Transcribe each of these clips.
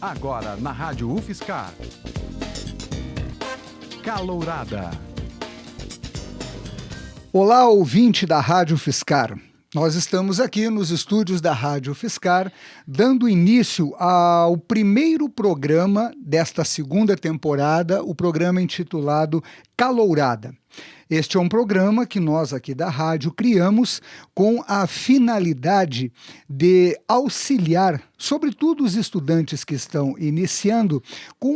Agora na Rádio UFSCar. Calourada. Olá, ouvinte da Rádio UFSCar. Nós estamos aqui nos estúdios da Rádio UFSCar, dando início ao primeiro programa desta segunda temporada, o programa intitulado Calourada. Este é um programa que nós aqui da rádio criamos com a finalidade de auxiliar, sobretudo os estudantes que estão iniciando, com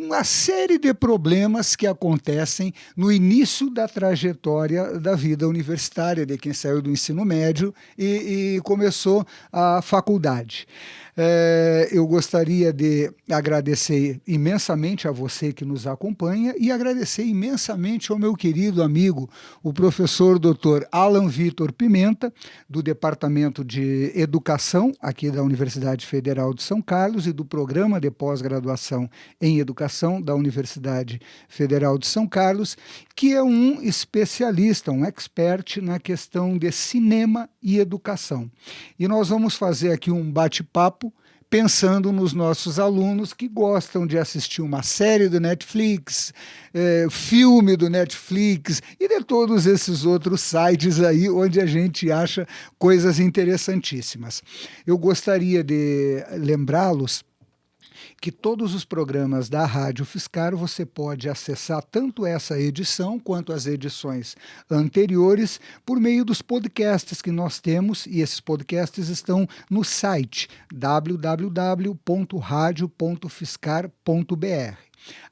uma série de problemas que acontecem no início da trajetória da vida universitária, de quem saiu do ensino médio e começou a faculdade. Eu gostaria de agradecer imensamente a você que nos acompanha e agradecer imensamente ao meu querido amigo, o professor Dr. Alan Vitor Pimenta, do Departamento de Educação aqui da Universidade Federal de São Carlos e do Programa de Pós-Graduação em Educação da Universidade Federal de São Carlos, que é um especialista, um expert na questão de cinema e educação. E nós vamos fazer aqui um bate-papo pensando nos nossos alunos que gostam de assistir uma série do Netflix, filme do Netflix e de todos esses outros sites aí onde a gente acha coisas interessantíssimas. Eu gostaria de lembrá-los que todos os programas da Rádio UFSCar você pode acessar tanto essa edição quanto as edições anteriores por meio dos podcasts que nós temos, e esses podcasts estão no site www.radio.ufscar.br.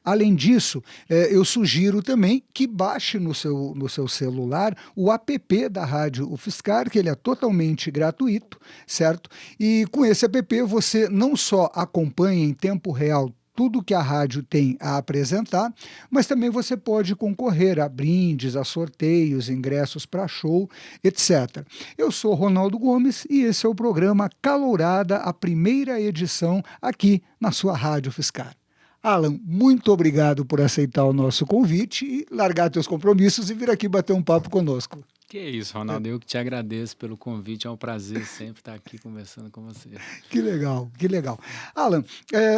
Além disso, eu sugiro também que baixe no seu celular o app da Rádio UFSCar, que ele é totalmente gratuito, certo? E com esse app você não só acompanha em tempo real tudo que a rádio tem a apresentar, mas também você pode concorrer a brindes, a sorteios, ingressos para show, etc. Eu sou Ronaldo Gomes e esse é o programa Calourada, a primeira edição aqui na sua Rádio UFSCar. Alan, muito obrigado por aceitar o nosso convite e largar teus compromissos e vir aqui bater um papo conosco. Que isso, Ronaldo, eu que te agradeço pelo convite, é um prazer sempre estar aqui conversando com você. Que legal, que legal. Alan,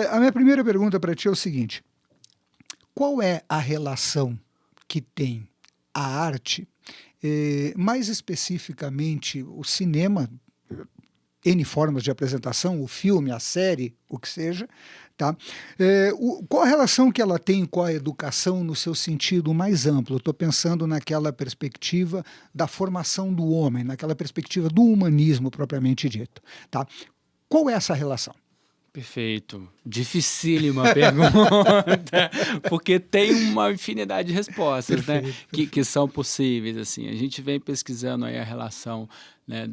a minha primeira pergunta para ti é o seguinte: qual é a relação que tem a arte, mais especificamente o cinema, N formas de apresentação, o filme, a série, o que seja, tá? Qual a relação que ela tem com a educação no seu sentido mais amplo? Eu estou pensando naquela perspectiva da formação do homem, naquela perspectiva do humanismo propriamente dito, tá? Qual é essa relação? Perfeito. Dificílima pergunta, porque tem uma infinidade de respostas, perfeito, né? Que são possíveis. Assim. A gente vem pesquisando aí a relação, né,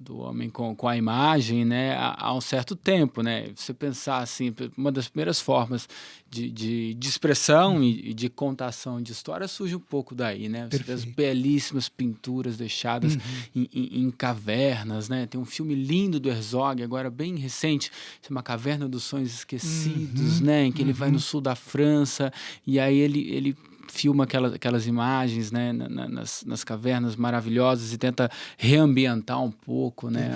do homem com a imagem, né, há um certo tempo, né? Você pensar assim, uma das primeiras formas de expressão e de contação de história surge um pouco daí, né? Você vê as belíssimas pinturas deixadas em cavernas, né? Tem um filme lindo do Herzog, agora bem recente, chama Caverna dos Sonhos Esquecidos, né? Em que ele vai no sul da França e aí ele filma aquelas imagens, né, nas cavernas maravilhosas e tenta reambientar um pouco, né,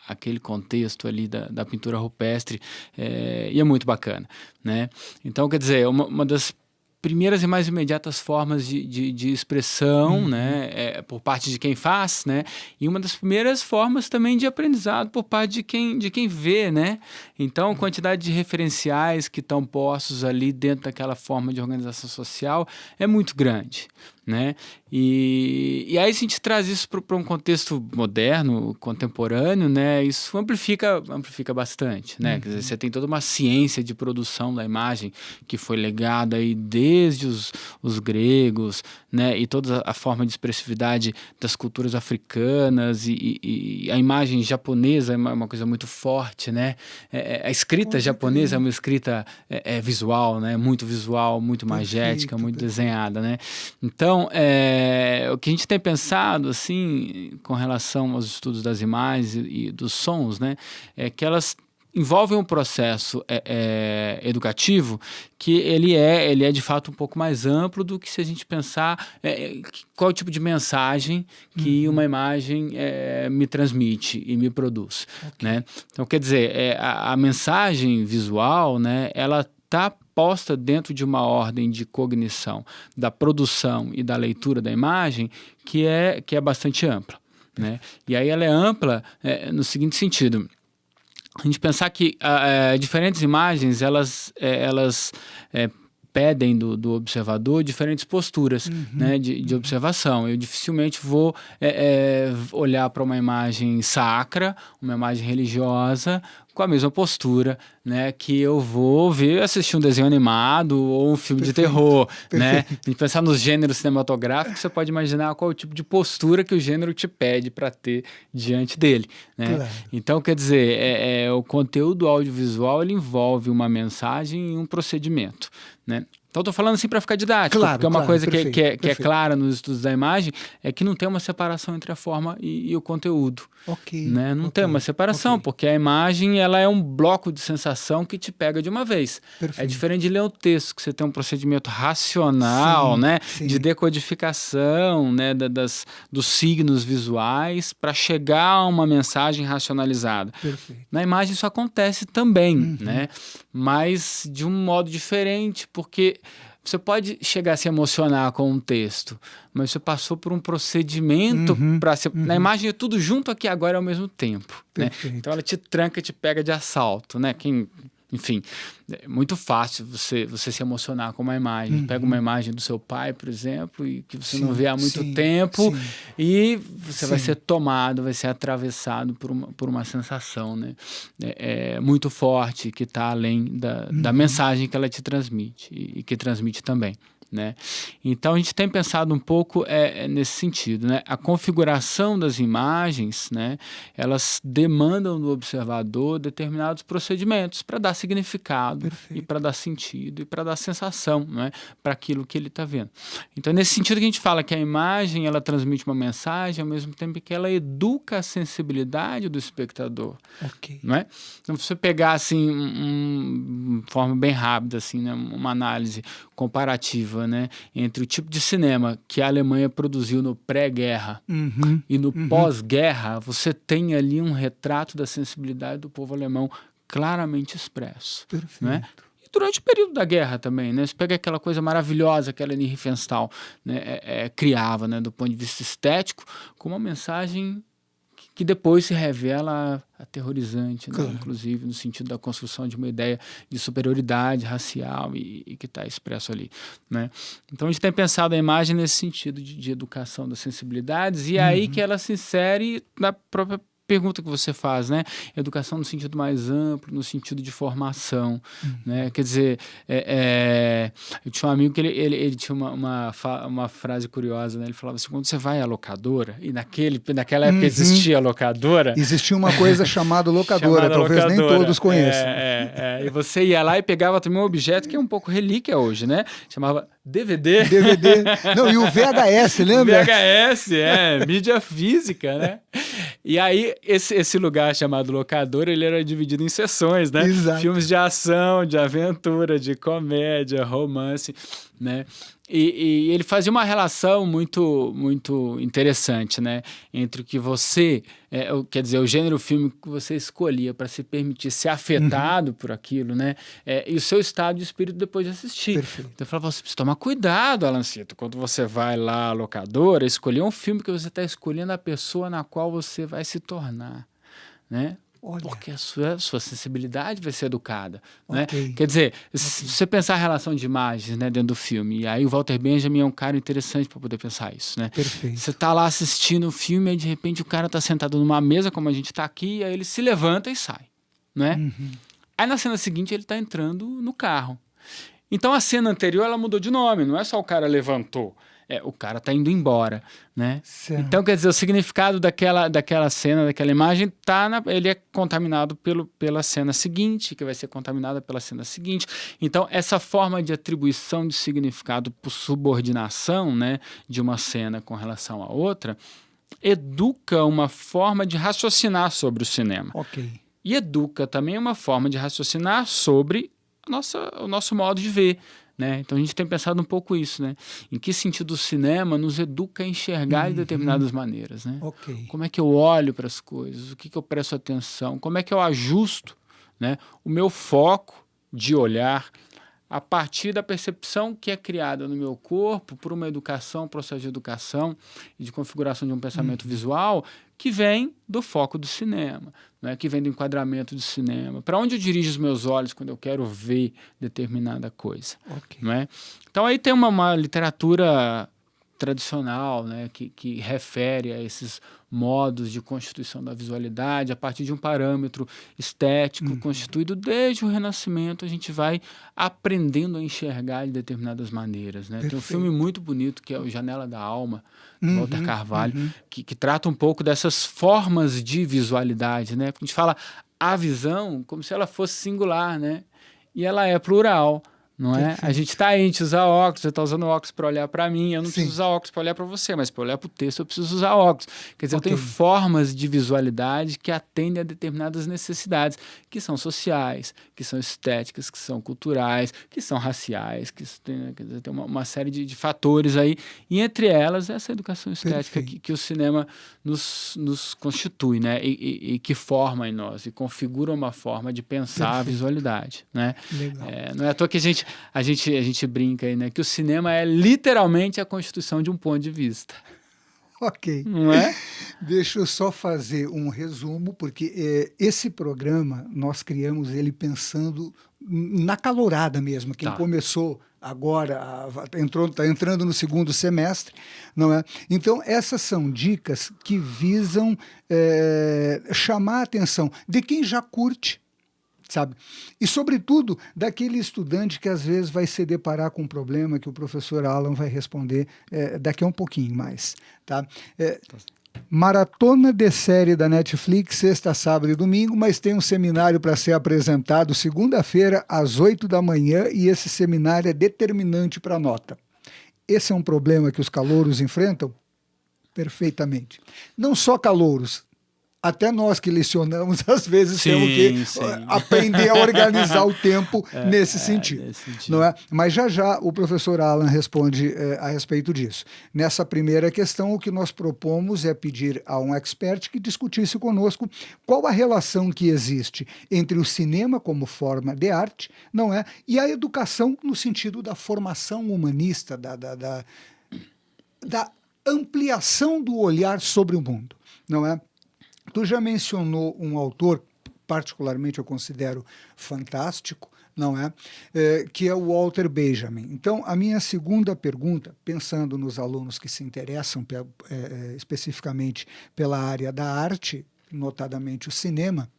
aquele contexto ali da pintura rupestre, e é muito bacana, né? Então, quer dizer, uma das primeiras e mais imediatas formas de expressão, né, por parte de quem faz, né, e uma das primeiras formas também de aprendizado por parte de quem vê, né? Então, a quantidade de referenciais que estão postos ali dentro daquela forma de organização social é muito grande, né? E aí, se a gente traz isso para um contexto moderno, contemporâneo, né, isso amplifica bastante, né? Quer dizer, você tem toda uma ciência de produção da imagem que foi legada aí desde os gregos, né, e toda a forma de expressividade das culturas africanas e a imagem japonesa é uma coisa muito forte, né? A escrita japonesa é uma escrita visual, né? Muito visual, muito magética, muito desenhada, né? Então, o que a gente tem pensado, assim, com relação aos estudos das imagens e dos sons, né, é que elas envolvem um processo educativo que ele é de fato um pouco mais amplo do que se a gente pensar qual é o tipo de mensagem que uma imagem me transmite e me produz, né? Então, quer dizer, a mensagem visual, né, ela está posta dentro de uma ordem de cognição da produção e da leitura da imagem que é bastante ampla, né? E aí ela é ampla no seguinte sentido: a gente pensar que diferentes imagens, elas pedem do observador diferentes posturas, né, de observação. Eu dificilmente vou olhar para uma imagem sacra, uma imagem religiosa, com a mesma postura, né, que eu vou assistir um desenho animado ou um filme de terror, né? A gente pensar nos gêneros cinematográficos, você pode imaginar qual é o tipo de postura que o gênero te pede para ter diante dele, né? Claro. Então, quer dizer, o conteúdo audiovisual, ele envolve uma mensagem e um procedimento, né? Então, estou falando assim para ficar didático, claro, porque uma coisa que é clara nos estudos da imagem é que não tem uma separação entre a forma e o conteúdo. Né? Não tem uma separação, porque a imagem ela é um bloco de sensação que te pega de uma vez. É diferente de ler um texto, que você tem um procedimento racional, né? De decodificação, né? dos signos visuais para chegar a uma mensagem racionalizada. Na imagem isso acontece também, né? Mas de um modo diferente, porque você pode chegar a se emocionar com um texto, mas você passou por um procedimento para ser... Na imagem é tudo junto aqui agora ao mesmo tempo, né? Então ela te tranca, te pega de assalto, né? Enfim, é muito fácil você se emocionar com uma imagem. Pega uma imagem do seu pai, por exemplo, e que você não vê há muito tempo, e você vai ser tomado, vai ser atravessado por uma sensação, né? Muito forte, que está além da mensagem que ela te transmite e que transmite também, né? Então a gente tem pensado um pouco nesse sentido, né? A configuração das imagens, né? Elas demandam do observador determinados procedimentos para dar significado e para dar sentido e para dar sensação, né? Para aquilo que ele está vendo. Então nesse sentido que a gente fala que a imagem ela transmite uma mensagem ao mesmo tempo que ela educa a sensibilidade do espectador, né? Então se você pegar assim de forma bem rápida assim, né? Uma análise comparativa, né, entre o tipo de cinema que a Alemanha produziu no pré-guerra e no pós-guerra, você tem ali um retrato da sensibilidade do povo alemão claramente expresso, né? E durante o período da guerra também, né? Você pega aquela coisa maravilhosa que a Leni Riefenstahl, né, criava, né, do ponto de vista estético, com uma mensagem que depois se revela aterrorizante, né? Inclusive no sentido da construção de uma ideia de superioridade racial e que está expresso ali, né? Então a gente tem pensado a imagem nesse sentido de educação das sensibilidades e aí que ela se insere na própria pergunta que você faz, né? Educação no sentido mais amplo, no sentido de formação, né? Quer dizer, eu tinha um amigo que ele tinha uma frase curiosa, né? Ele falava assim, quando você vai à locadora, e naquela época existia a locadora. Existia uma coisa chamada locadora, talvez nem todos conheçam. E você ia lá e pegava também um objeto que é um pouco relíquia hoje, né? Chamava DVD. Não, e o VHS, lembra? VHS, mídia física, né? E aí, esse lugar chamado locadora, ele era dividido em seções, né? Exato. Filmes de ação, de aventura, de comédia, romance, né? E ele fazia uma relação muito, muito interessante, né? Entre o que você, quer dizer, o gênero filme que você escolhia para se permitir ser afetado por aquilo, né? E o seu estado de espírito depois de assistir. Então eu falava, você precisa tomar cuidado, Alancito, quando você vai lá à locadora, escolher um filme que você está escolhendo a pessoa na qual você vai se tornar, né? Porque a sua sensibilidade vai ser educada, né? Quer dizer, se você pensar a relação de imagens, né, dentro do filme, e aí o Walter Benjamin é um cara interessante para poder pensar isso, né? Você tá lá assistindo o filme e de repente o cara tá sentado numa mesa como a gente tá aqui, e aí ele se levanta e sai, né? Aí na cena seguinte ele tá entrando no carro. Então a cena anterior ela mudou de nome, não é só o cara levantou. O cara tá indo embora, né? Certo. Então, quer dizer, o significado daquela cena, daquela imagem, ele é contaminado pela cena seguinte, que vai ser contaminada pela cena seguinte. Então, essa forma de atribuição de significado por subordinação, né, de uma cena com relação à outra, educa uma forma de raciocinar sobre o cinema. E educa também uma forma de raciocinar sobre o nosso modo de ver, né? Então a gente tem pensado um pouco isso, né? Em que sentido o cinema nos educa a enxergar de determinadas maneiras, né? Ok. Como é que eu olho para as coisas, o que, que eu presto atenção, como é que eu ajusto, né, o meu foco de olhar a partir da percepção que é criada no meu corpo por uma educação, um processo de educação e de configuração de um pensamento visual que vem do foco do cinema, né? Que vem do enquadramento do cinema. Para onde eu dirijo os meus olhos quando eu quero ver determinada coisa? Ok. Não é? Então aí tem uma literatura tradicional, né, que refere a esses modos de constituição da visualidade a partir de um parâmetro estético constituído desde o Renascimento. A gente vai aprendendo a enxergar de determinadas maneiras, né? Tem um filme muito bonito que é o Janela da Alma, de Walter Carvalho, que trata um pouco dessas formas de visualidade, né? A gente fala a visão como se ela fosse singular, né? E ela é plural. Não é? Perfeito. A gente está aí, a gente usa óculos, você está usando óculos para olhar para mim, eu não Sim. preciso usar óculos para olhar para você, mas para olhar para o texto eu preciso usar óculos. Quer dizer, Ok. eu tenho formas de visualidade que atendem a determinadas necessidades, que são sociais, que são estéticas, que são culturais, que são raciais, que tem, quer dizer, tem uma série de fatores aí, e entre elas essa educação estética que o cinema nos constitui, né? E que forma em nós, e configura uma forma de pensar a visualidade, né? Legal. Não é à toa que a gente brinca aí, né? Que o cinema é literalmente a constituição de um ponto de vista. Ok. Não é? Deixa eu só fazer um resumo, porque esse programa nós criamos ele pensando na calorada mesmo. Quem Tá. começou agora, está entrando no segundo semestre, não é? Então, essas são dicas que visam chamar a atenção de quem já curte, sabe? E, sobretudo, daquele estudante que às vezes vai se deparar com um problema que o professor Alan vai responder daqui a um pouquinho mais, tá? Maratona de série da Netflix, sexta, sábado e domingo, mas tem um seminário para ser apresentado segunda-feira às 8 da manhã e esse seminário é determinante para a nota. Esse é um problema que os calouros enfrentam? Perfeitamente. Não só calouros, até nós que lecionamos, às vezes temos que aprender a organizar o tempo nesse sentido. Não é? Mas já o professor Alan responde a respeito disso. Nessa primeira questão, o que nós propomos é pedir a um expert que discutisse conosco qual a relação que existe entre o cinema como forma de arte, não é? E a educação no sentido da formação humanista, da ampliação do olhar sobre o mundo, não é? Tu já mencionou um autor, particularmente eu considero fantástico, não é? Que é o Walter Benjamin. Então, a minha segunda pergunta, pensando nos alunos que se interessam especificamente pela área da arte, notadamente o cinema,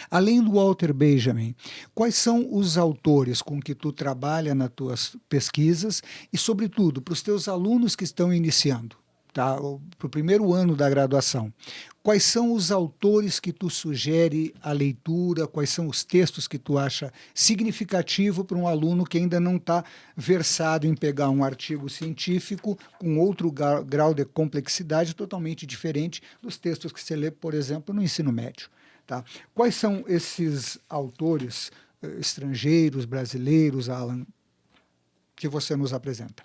além do Walter Benjamin, quais são os autores com que tu trabalha nas tuas pesquisas e, sobretudo, para os teus alunos que estão iniciando? Tá, para o primeiro ano da graduação, quais são os autores que tu sugere a leitura, quais são os textos que tu acha significativo para um aluno que ainda não está versado em pegar um artigo científico com outro grau de complexidade totalmente diferente dos textos que você lê, por exemplo, no ensino médio. Tá? Quais são esses autores estrangeiros, brasileiros, Alan, que você nos apresenta?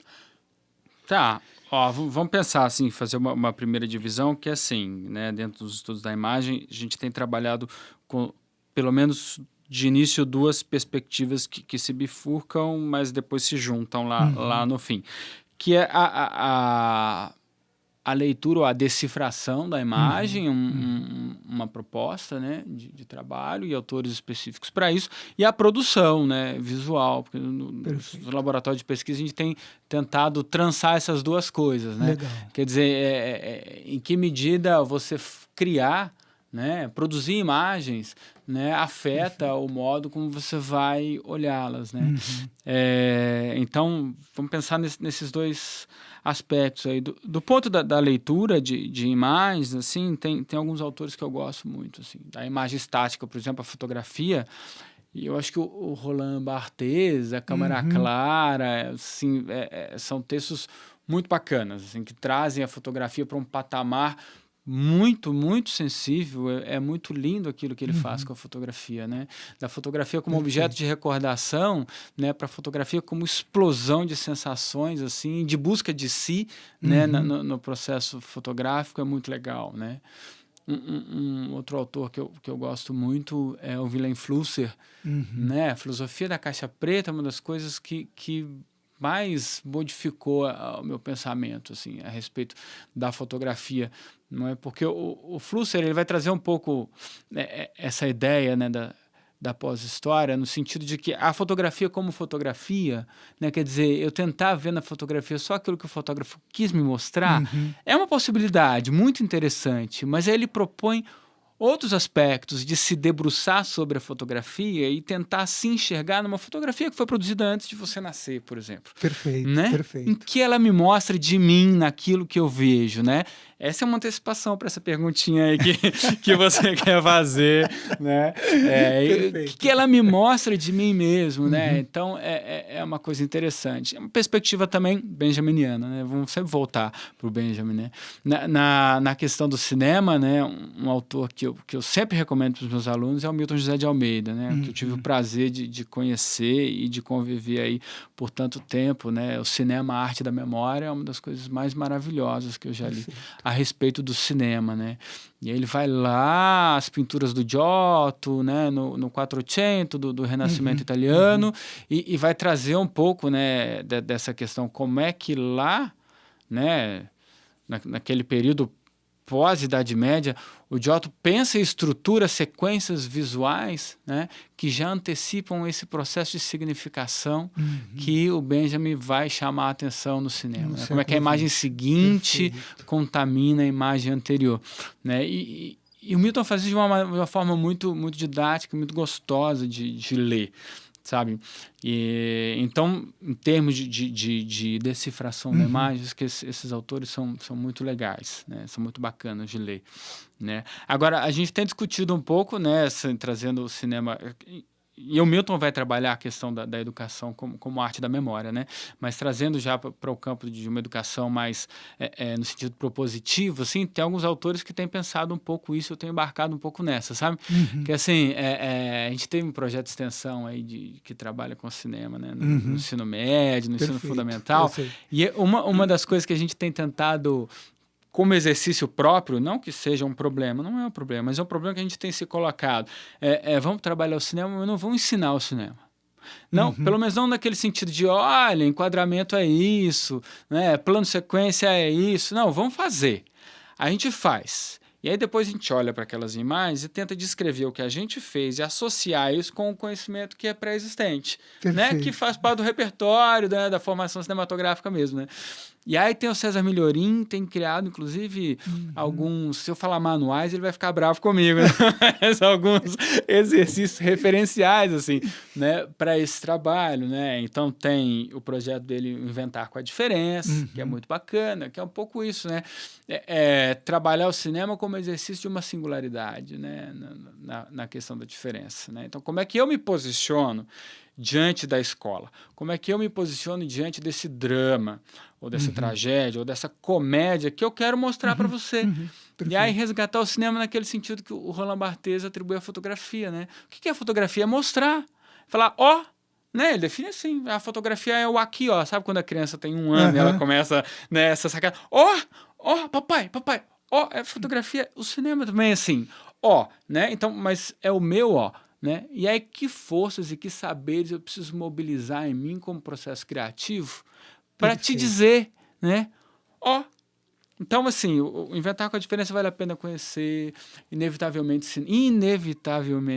Tá. Ó, vamos pensar assim, fazer uma primeira divisão, que é assim, né, dentro dos estudos da imagem, a gente tem trabalhado com, pelo menos de início, duas perspectivas que se bifurcam, mas depois se juntam lá no fim, que é a leitura ou a decifração da imagem, uma proposta, né, de trabalho e autores específicos para isso, e a produção, né, visual, porque no laboratório de pesquisa a gente tem tentado trançar essas duas coisas, né? Legal. Quer dizer, em que medida você criar, né, produzir imagens, né, afeta o modo como você vai olhá-las, né? Então, vamos pensar nesses dois aspectos aí. Do ponto da leitura de imagens, assim, tem alguns autores que eu gosto muito, assim, da imagem estática, por exemplo, a fotografia, e eu acho que o Roland Barthes, a Câmara Clara, assim, são textos muito bacanas, assim, que trazem a fotografia para um patamar muito, muito sensível, é muito lindo aquilo que ele faz com a fotografia, né? Da fotografia como objeto de recordação, né, para a fotografia como explosão de sensações, assim, de busca de si, né, no processo fotográfico, é muito legal, né? Um outro autor que eu gosto muito é o Wilhelm Flusser, né? A filosofia da caixa preta é uma das coisas que mais modificou o meu pensamento, assim, a respeito da fotografia, não é? Porque o Flusser, ele vai trazer um pouco, né, essa ideia, né, da pós-história, no sentido de que a fotografia como fotografia, né, quer dizer, eu tentar ver na fotografia só aquilo que o fotógrafo quis me mostrar, é uma possibilidade muito interessante, mas aí ele propõe outros aspectos de se debruçar sobre a fotografia e tentar se enxergar numa fotografia que foi produzida antes de você nascer, por exemplo. Perfeito, Né? perfeito. Em que ela me mostra de mim naquilo que eu vejo, né? Essa é uma antecipação para essa perguntinha aí que você quer fazer, né? Que ela me mostra de mim mesmo, né? Então, é uma coisa interessante. É uma perspectiva também benjaminiana, né? Vamos sempre voltar para o Benjamin, né? Na questão do cinema, né? Um autor que eu sempre recomendo para os meus alunos é o Milton José de Almeida, né? Que eu tive o prazer de conhecer e de conviver aí por tanto tempo, né? O cinema, a arte da memória, é uma das coisas mais maravilhosas que eu já li a respeito do cinema, né? E aí ele vai lá, as pinturas do Giotto, né? No Quattrocento, do Renascimento italiano, e vai trazer um pouco, né? Dessa questão, como é que lá, né? Naquele período pós-Idade Média, o Giotto pensa e estrutura sequências visuais, né, que já antecipam esse processo de significação que o Benjamin vai chamar a atenção no cinema. Né? Como é que a imagem seguinte contamina a imagem anterior. Né? E o Milton faz isso de uma forma muito, muito didática, muito gostosa de ler. Sabe? Então, em termos de decifração da imagem, que esses autores são muito legais, né? São muito bacanas de ler, né? Agora, a gente tem discutido um pouco, né, trazendo o cinema... E o Milton vai trabalhar a questão da educação como arte da memória, né? Mas trazendo já para o campo de uma educação mais no sentido propositivo, assim, tem alguns autores que têm pensado um pouco isso, eu tenho embarcado um pouco nessa, sabe? Que assim, a gente teve um projeto de extensão aí que trabalha com cinema, né? No ensino médio, no ensino fundamental. E uma das coisas que a gente tem tentado como exercício próprio, não que seja um problema, não é um problema, mas é um problema que a gente tem se colocado. Vamos trabalhar o cinema, mas não vamos ensinar o cinema. Não, pelo menos não naquele sentido de, olha, enquadramento é isso, né, plano sequência é isso. Não, vamos fazer. A gente faz. E aí depois a gente olha para aquelas imagens e tenta descrever o que a gente fez e associar isso com o conhecimento que é pré-existente, né, que faz parte do repertório, né, da formação cinematográfica mesmo, né. E aí tem o César Milhorim, tem criado, inclusive, alguns... Se eu falar manuais, ele vai ficar bravo comigo, né? Mas alguns exercícios referenciais, assim, né? Para esse trabalho, né? Então, tem o projeto dele Inventar com a Diferença, que é muito bacana, que é um pouco isso, né? Trabalhar o cinema como exercício de uma singularidade, né? Na questão da diferença, né? Então, como é que eu me posiciono diante da escola? Como é que eu me posiciono diante desse drama, ou dessa tragédia, ou dessa comédia que eu quero mostrar para você? E aí resgatar o cinema naquele sentido que o Roland Barthes atribui à fotografia, né? O que é a fotografia? É mostrar. Falar, né? Ele define assim, a fotografia é o aqui, sabe quando a criança tem 1 ano e ela começa, né, essa sacada, papai, é fotografia, o cinema também é assim, né? Então, mas é o meu, né? E aí que forças e que saberes eu preciso mobilizar em mim como processo criativo para te dizer, né? Então, assim, o Inventar com a Diferença vale a pena conhecer, inevitavelmente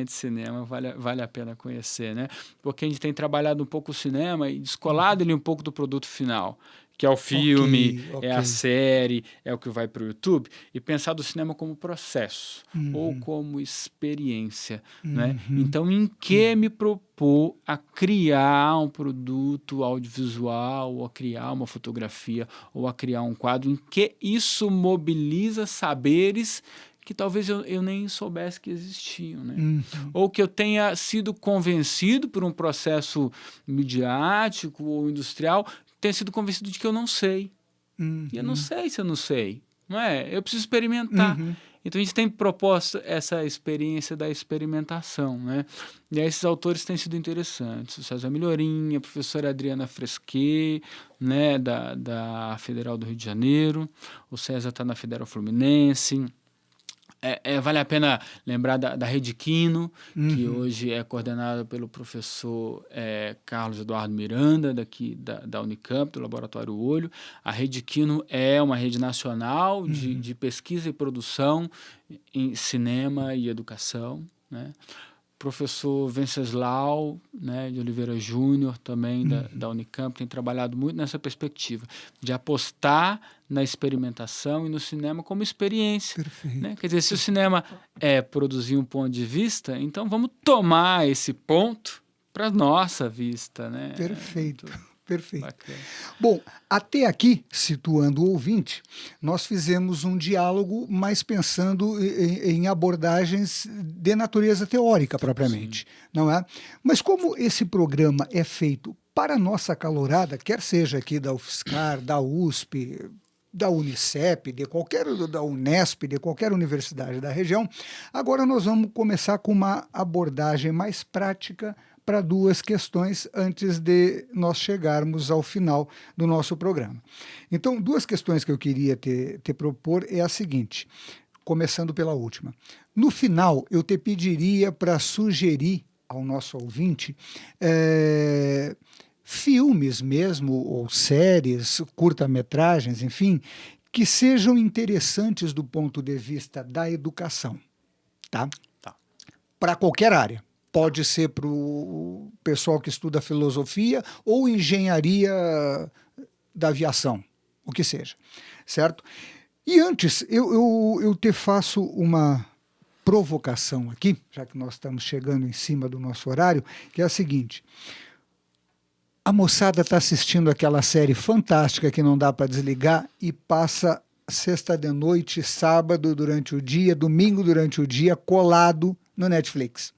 cinema vale a pena conhecer, né? Porque a gente tem trabalhado um pouco o cinema e descolado ele um pouco do produto final, que é o filme, é a série, é o que vai para o YouTube, e pensar do cinema como processo, ou como experiência, né? Então, em que me propor a criar um produto audiovisual, ou a criar uma fotografia, ou a criar um quadro, em que isso mobiliza saberes que talvez eu nem soubesse que existiam, né? Ou que eu tenha sido convencido por um processo midiático ou industrial, tenha sido convencido de que eu não sei. E eu não sei se eu não sei. não é? Eu preciso experimentar. Uhum. Então, a gente tem proposto essa experiência da experimentação, né? E aí, esses autores têm sido interessantes. O César Melhorinha, a professora Adriana Fresquet, né, da Federal do Rio de Janeiro. O César está na Federal Fluminense. Vale a pena lembrar da Rede Quino, que hoje é coordenada pelo professor Carlos Eduardo Miranda, daqui da Unicamp, do Laboratório Olho. A Rede Quino é uma rede nacional de pesquisa e produção em cinema e educação, né? Professor Venceslau, né, de Oliveira Júnior, também da Unicamp, tem trabalhado muito nessa perspectiva de apostar na experimentação e no cinema como experiência. Perfeito. Né? Quer dizer, se o cinema é produzir um ponto de vista, então vamos tomar esse ponto para a nossa vista. Né? Perfeito. Perfeito. Bacana. Bom, até aqui, situando o ouvinte, nós fizemos um diálogo mais pensando em abordagens de natureza teórica propriamente, não é? Mas como esse programa é feito para a nossa calorada, quer seja aqui da UFSCar, da USP, da Unicep, da Unesp, de qualquer universidade da região, agora nós vamos começar com uma abordagem mais prática para duas questões antes de nós chegarmos ao final do nosso programa. Então, duas questões que eu queria te propor é a seguinte, começando pela última. No final, eu te pediria para sugerir ao nosso ouvinte filmes mesmo, ou séries, curta-metragens, enfim, que sejam interessantes do ponto de vista da educação, tá? Para qualquer área. Pode ser para o pessoal que estuda filosofia ou engenharia da aviação, o que seja, certo? E antes, eu te faço uma provocação aqui, já que nós estamos chegando em cima do nosso horário, que é a seguinte: a moçada está assistindo aquela série fantástica que não dá para desligar e passa sexta de noite, sábado durante o dia, domingo durante o dia, colado no Netflix.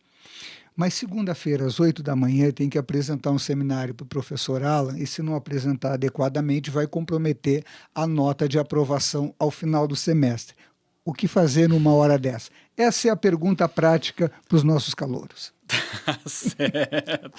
Mas segunda-feira, às 8 da manhã, tem que apresentar um seminário para o professor Alan e, se não apresentar adequadamente, vai comprometer a nota de aprovação ao final do semestre. O que fazer numa hora dessa? Essa é a pergunta prática para os nossos calouros. Certo.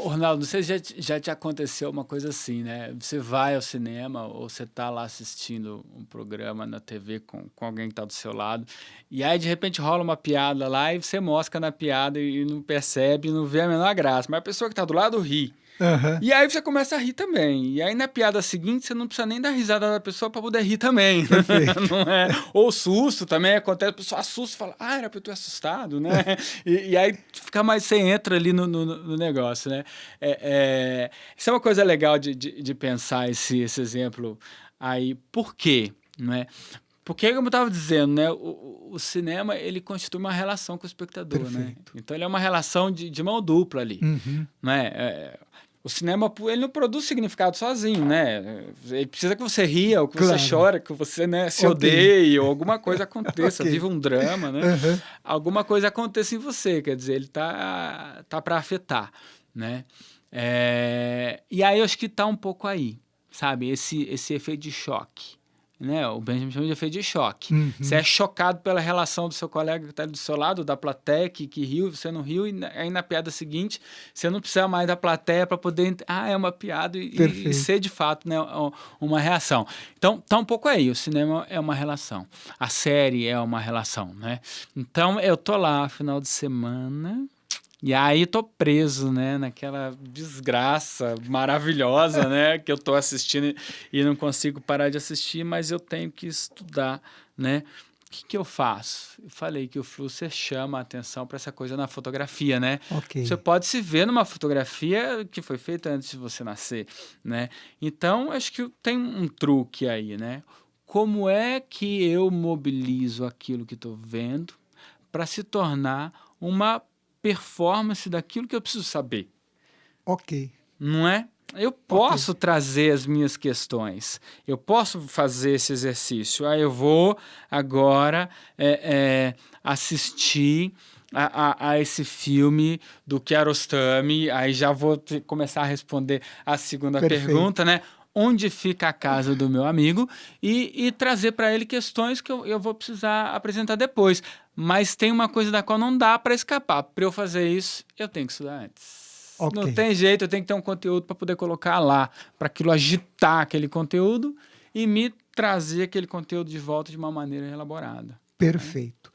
Ronaldo, não sei se já te aconteceu uma coisa assim, né? Você vai ao cinema ou você está lá assistindo um programa na TV com alguém que está do seu lado e aí de repente rola uma piada lá e você mosca na piada e não percebe, não vê a menor graça, mas a pessoa que está do lado ri. Uhum. E aí você começa a rir também. E aí na piada seguinte você não precisa nem dar risada da pessoa para poder rir também. Não é? Ou susto também acontece, a pessoa assusta e fala, era para eu ter assustado, né? E aí fica mais, você entra ali no negócio, né? Isso é uma coisa legal de pensar esse exemplo aí. Por quê? Não é? Porque, como eu estava dizendo, né, o cinema ele constitui uma relação com o espectador. Né? Então, ele é uma relação de mão dupla ali. Né? O cinema ele não produz significado sozinho. Né? Ele precisa que você ria, ou que você chore, que você se odeie, ou alguma coisa aconteça, viva um drama. Né? Alguma coisa aconteça em você, quer dizer, ele tá para afetar. Né? E aí, eu acho que está um pouco aí, sabe? Esse efeito de choque. Né? O Benjamin chama de efeito de choque. Você é chocado pela relação do seu colega que está do seu lado, da plateia que riu, você não riu, e aí na piada seguinte você não precisa mais da plateia para poder é uma piada e ser de fato, né, uma reação. Então tá um pouco aí, o cinema é uma relação, a série é uma relação, né? Então eu tô lá final de semana e aí tô preso, né, naquela desgraça maravilhosa, né, que eu tô assistindo e não consigo parar de assistir, mas eu tenho que estudar, né? O que eu faço? Eu falei que o Flusser chama a atenção para essa coisa na fotografia, né? Você pode se ver numa fotografia que foi feita antes de você nascer, né? Então, acho que tem um truque aí, né? Como é que eu mobilizo aquilo que estou vendo para se tornar uma performance daquilo que eu preciso saber. Não é? Eu posso trazer as minhas questões. Eu posso fazer esse exercício. Eu vou agora assistir a esse filme do Kiarostami. Aí já vou começar a responder a segunda pergunta, né? onde fica a casa do meu amigo e trazer para ele questões que eu vou precisar apresentar depois. Mas tem uma coisa da qual não dá para escapar. Para eu fazer isso, eu tenho que estudar antes. Ok. Não tem jeito, eu tenho que ter um conteúdo para poder colocar lá, para aquilo agitar aquele conteúdo e me trazer aquele conteúdo de volta de uma maneira elaborada. Perfeito.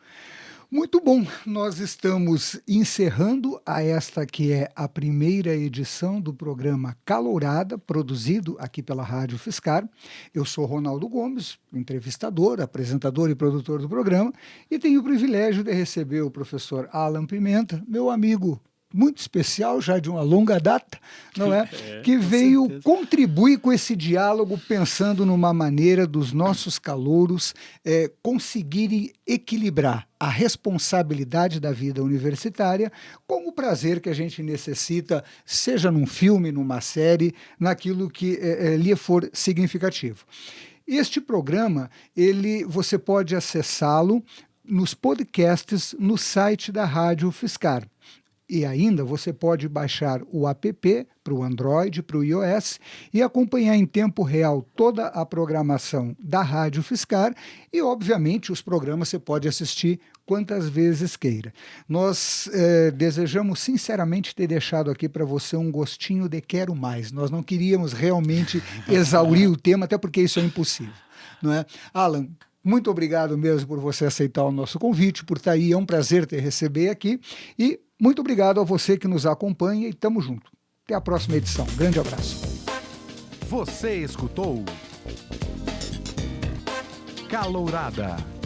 Muito bom, nós estamos encerrando esta que é a primeira edição do programa Calourada, produzido aqui pela Rádio Fiscar. Eu sou Ronaldo Gomes, entrevistador, apresentador e produtor do programa, e tenho o privilégio de receber o professor Alan Pimenta, meu amigo muito especial, já de uma longa data, não é? Que veio contribuir com esse diálogo, pensando numa maneira dos nossos calouros conseguirem equilibrar a responsabilidade da vida universitária com o prazer que a gente necessita, seja num filme, numa série, naquilo que lhe for significativo. Este programa, você pode acessá-lo nos podcasts no site da Rádio Fiscar. E ainda você pode baixar o app para o Android, para o iOS e acompanhar em tempo real toda a programação da Rádio Fiscar e, obviamente, os programas você pode assistir quantas vezes queira. Nós desejamos sinceramente ter deixado aqui para você um gostinho de quero mais. Nós não queríamos realmente exaurir o tema, até porque isso é impossível, não é? Alan, muito obrigado mesmo por você aceitar o nosso convite, por estar aí, é um prazer te receber aqui e muito obrigado a você que nos acompanha e tamo junto. Até a próxima edição. Grande abraço. Você escutou Calourada.